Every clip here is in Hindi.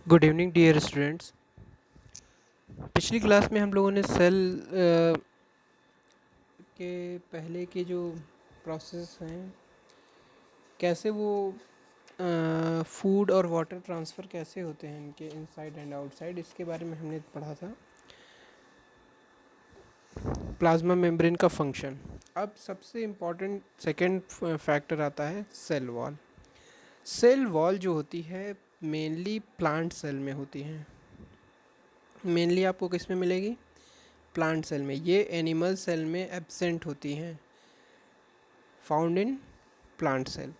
Good evening dear students. पिछली क्लास में हम लोगों ने सेल के पहले के जो प्रोसेस हैं, कैसे वो फूड और वाटर ट्रांसफ़र कैसे होते हैं इनके इनसाइड एंड आउटसाइड, इसके बारे में हमने पढ़ा था। प्लाज्मा मेम्ब्रेन का फंक्शन। अब सबसे इम्पॉर्टेंट सेकेंड फैक्टर आता है सेल वॉल। सेल वॉल जो होती है मेनली प्लांट सेल में होती हैं। मेनली आपको किस में मिलेगी? प्लांट सेल में। ये एनिमल सेल में एब्सेंट होती हैं, फाउंड इन प्लांट सेल।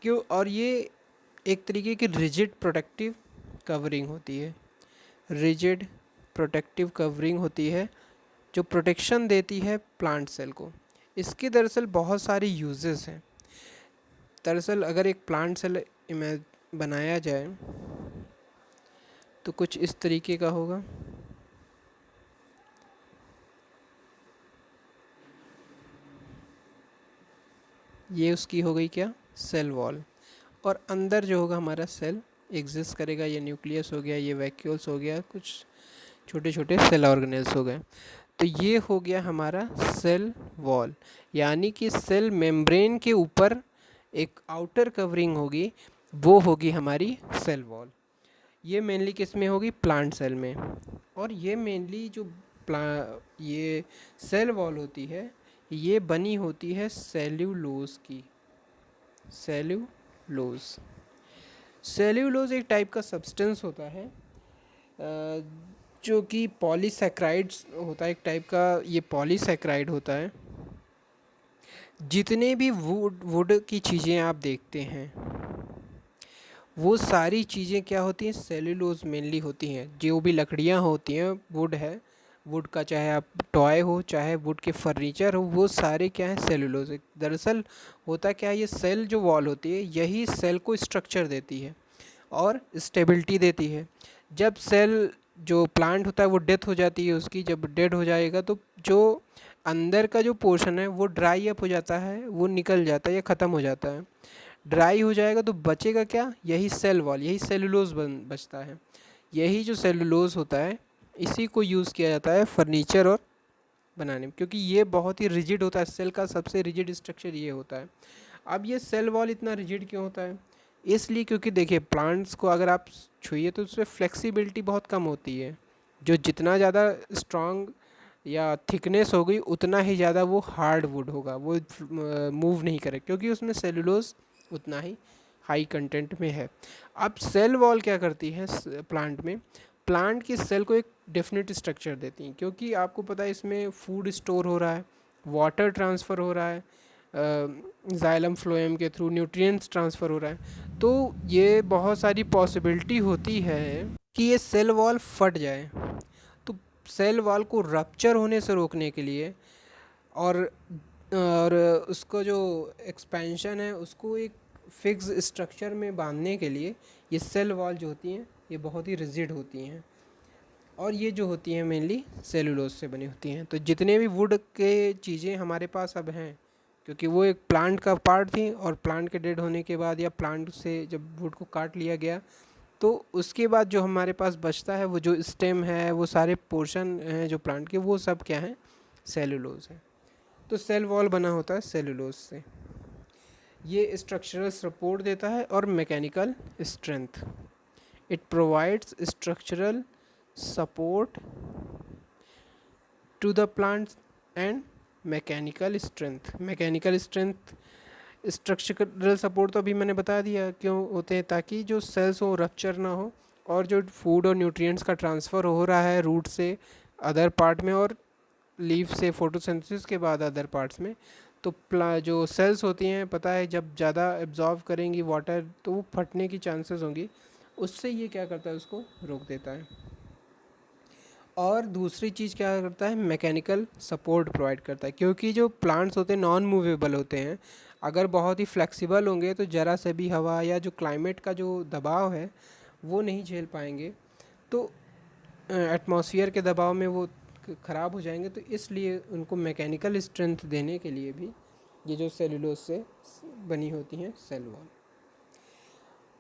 क्यों? और ये एक तरीके की रिजिड प्रोटेक्टिव कवरिंग होती है। रिजिड प्रोटेक्टिव कवरिंग होती है जो प्रोटेक्शन देती है प्लांट सेल को। इसके दरअसल बहुत सारे यूजेस हैं। दरअसल अगर एक प्लांट सेल इमेज बनाया जाए तो कुछ इस तरीके का होगा। ये उसकी हो गई क्या? Cell wall. और अंदर जो होगा हमारा सेल एग्जिस्ट करेगा। ये न्यूक्लियस हो गया, ये वैक्यूल्स हो गया, कुछ छोटे छोटे सेल ऑर्गेनेल्स हो गए। तो ये हो गया हमारा सेल वॉल। यानी कि सेल मेम्ब्रेन के ऊपर एक आउटर कवरिंग होगी, वो होगी हमारी सेल वॉल। ये मेनली किस में होगी? प्लांट सेल में। और ये मेनली जो ये सेल वॉल होती है, ये बनी होती है सेल्यूलोज की। सेल्यूलोज। सेल्यूलोज एक टाइप का सब्सटेंस होता है जो कि पॉलीसैक्राइड्स होता है, एक टाइप का ये पॉलीसैक्राइड होता है। जितने भी वुड की चीज़ें आप देखते हैं, वो सारी चीज़ें क्या होती हैं? सेल्यूलोज मेनली होती हैं। जो भी लकड़ियाँ होती हैं, वुड है, वुड का चाहे आप टॉय हो चाहे वुड के फर्नीचर हो, वो सारे क्या है? सेल्यूलोज। दरअसल होता क्या है, ये सेल जो वॉल होती है यही सेल को स्ट्रक्चर देती है और स्टेबिलिटी देती है। जब सेल जो प्लांट होता है वो डेथ हो जाती है उसकी, जब डेड हो जाएगा तो जो अंदर का जो पोर्शन है वो ड्राई अप हो जाता है, वो निकल जाता है या ख़त्म हो जाता है। ड्राई हो जाएगा तो बचेगा क्या? यही सेल वॉल, यही सेलुलोज बचता है। यही जो सेलुलोज होता है इसी को यूज़ किया जाता है फर्नीचर और बनाने में, क्योंकि ये बहुत ही रिजिड होता है। सेल का सबसे रिजिड स्ट्रक्चर ये होता है। अब ये सेल वॉल इतना रिजिड क्यों होता है? इसलिए क्योंकि देखिए, प्लांट्स को अगर आप छूइए तो उसमें फ्लेक्सिबिलिटी बहुत कम होती है। जो जितना ज़्यादा स्ट्रॉन्ग या थिकनेस होगी उतना ही ज़्यादा वो हार्ड वुड होगा, वो मूव नहीं करे, क्योंकि उसमें सेलुलोज उतना ही हाई कंटेंट में है। अब सेल वॉल क्या करती है प्लांट में? प्लांट की सेल को एक डेफिनेट स्ट्रक्चर देती हैं, क्योंकि आपको पता है इसमें फूड स्टोर हो रहा है, वाटर ट्रांसफ़र हो रहा है, जाइलम फ्लोएम के थ्रू न्यूट्रिएंट्स ट्रांसफ़र हो रहा है। तो ये बहुत सारी पॉसिबिलिटी होती है कि ये सेल वॉल फट जाए। तो सेल वॉल को रप्चर होने से रोकने के लिए और उसको जो एक्सपेंशन है उसको एक फिक्स स्ट्रक्चर में बांधने के लिए ये सेल वॉल जो होती हैं ये बहुत ही रिजिड होती हैं। और ये जो होती हैं मेनली सेलुलोज से बनी होती हैं। तो जितने भी वुड के चीज़ें हमारे पास अब हैं, क्योंकि वो एक प्लांट का पार्ट थी और प्लांट के डेड होने के बाद या प्लांट से जब वुड को काट लिया गया तो उसके बाद जो हमारे पास बचता है, वो जो स्टेम है, वो सारे पोर्शन हैं जो प्लांट के, वो सब क्या हैं? सेलुलोज हैं। तो सेल वॉल बना होता है सेलुलोज से। ये स्ट्रक्चरल सपोर्ट देता है और mechanical strength. It provides structural support to the plants and mechanical strength. Mechanical strength, structural support तो अभी मैंने बता दिया क्यों होते हैं, ताकि जो सेल्स हो रप्चर ना हो और जो फूड और न्यूट्रिएंट्स का ट्रांसफ़र हो रहा है रूट से अदर पार्ट में और लीफ से फोटोसिंथेसिस के बाद अदर पार्ट्स में, तो जो सेल्स होती हैं पता है जब ज़्यादा एब्जॉर्व करेंगी वाटर तो वो फटने की चांसेस होंगी। उससे ये क्या करता है? उसको रोक देता है। और दूसरी चीज़ क्या करता है? मैकेनिकल सपोर्ट प्रोवाइड करता है, क्योंकि जो प्लांट्स होते हैं नॉन मूवेबल होते हैं। अगर बहुत ही फ्लेक्सिबल होंगे तो ज़रा से भी हवा या जो क्लाइमेट का जो दबाव है वो नहीं झेल पाएंगे, तो एटमॉस्फेयर के दबाव में वो ख़राब हो जाएंगे। तो इसलिए उनको मैकेनिकल स्ट्रेंथ देने के लिए भी ये जो सेलुलोज से बनी होती हैं सेल वॉल।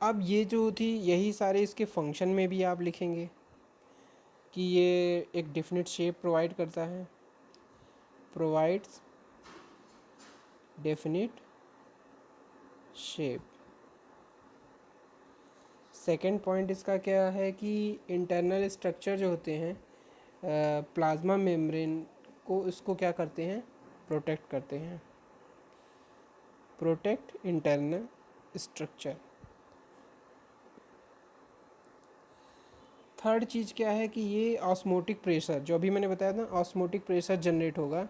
अब ये जो थी यही सारे इसके फंक्शन में भी आप लिखेंगे कि ये एक डेफिनेट शेप प्रोवाइड करता है, provides definite shape. Second point इसका क्या है कि इंटरनल स्ट्रक्चर जो होते हैं प्लाज्मा मेम्ब्रेन को, इसको क्या करते हैं, प्रोटेक्ट करते हैं, प्रोटेक्ट इंटरनल स्ट्रक्चर। थर्ड चीज़ क्या है कि ये ऑस्मोटिक प्रेशर, जो अभी मैंने बताया था ऑस्मोटिक प्रेशर जनरेट होगा,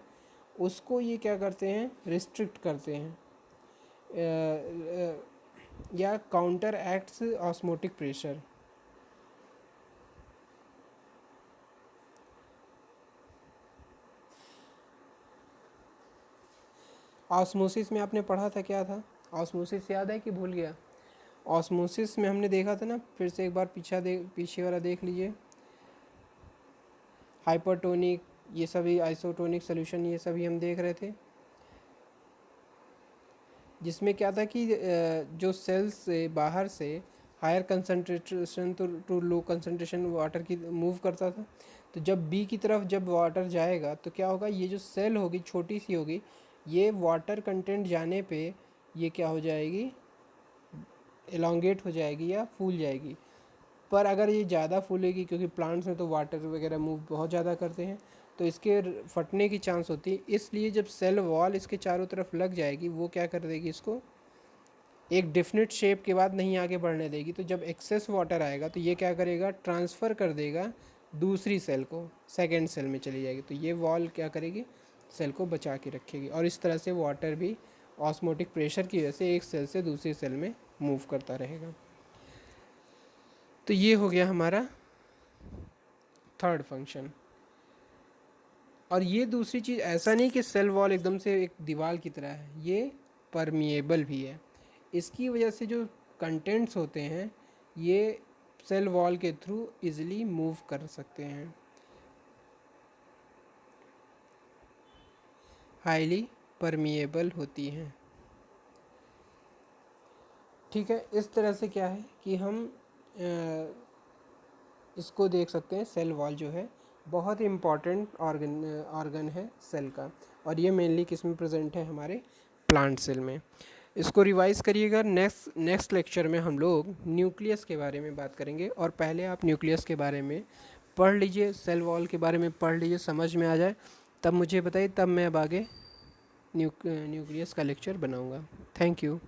उसको ये क्या करते हैं, रिस्ट्रिक्ट करते हैं या counter acts osmotic pressure. Osmosis में आपने पढ़ा था, क्या था ऑस्मोसिस, याद है कि भूल गया? ऑस्मोसिस में हमने देखा था ना, फिर से एक बार पीछे वाला देख लीजिए। हाइपरटोनिक, ये सभी आइसोटोनिक सोल्यूशन, ये सभी हम देख रहे थे, जिसमें क्या था कि जो सेल्स से बाहर से higher concentration to low concentration water की मूव करता था। तो जब बी की तरफ जब वाटर जाएगा तो क्या होगा, ये जो सेल होगी छोटी सी होगी, ये वाटर कंटेंट जाने पे ये क्या हो जाएगी, एलोंगेट हो जाएगी या फूल जाएगी। पर अगर ये ज़्यादा फूलेगी, क्योंकि प्लांट्स में तो वाटर वगैरह मूव बहुत ज़्यादा करते हैं, तो इसके फटने की चांस होती है। इसलिए जब सेल वॉल इसके चारों तरफ लग जाएगी, वो क्या कर देगी, इसको एक डेफिनेट शेप के बाद नहीं आगे बढ़ने देगी। तो जब एक्सेस वाटर आएगा तो ये क्या करेगा, ट्रांसफ़र कर देगा दूसरी सेल को, सेकेंड सेल में चली जाएगी। तो ये वॉल क्या करेगी, सेल को बचा के रखेगी, और इस तरह से वाटर भी ऑस्मोटिक प्रेशर की वजह से एक सेल से दूसरी सेल में मूव करता रहेगा। तो ये हो गया हमारा थर्ड फंक्शन। और ये दूसरी चीज़, ऐसा नहीं कि सेल वॉल एकदम से एक दीवार की तरह है, ये परमिएबल भी है। इसकी वजह से जो कंटेंट्स होते हैं ये सेल वॉल के थ्रू इजीली मूव कर सकते हैं, हाईली परमिएबल होती हैं। ठीक है, इस तरह से क्या है कि हम इसको देख सकते हैं। सेल वॉल जो है बहुत ही इम्पॉर्टेंट ऑर्गन है सेल का, और ये मेनली किस में प्रेजेंट है, हमारे प्लांट सेल में। इसको रिवाइज करिएगा। नेक्स्ट लेक्चर में हम लोग न्यूक्लियस के बारे में बात करेंगे, और पहले आप न्यूक्लियस के बारे में पढ़ लीजिए, सेल वॉल के बारे में पढ़ लीजिए, समझ में आ जाए तब मुझे बताइए, तब मैं अब आगे न्यूक्लियस का लेक्चर बनाऊंगा। Thank you.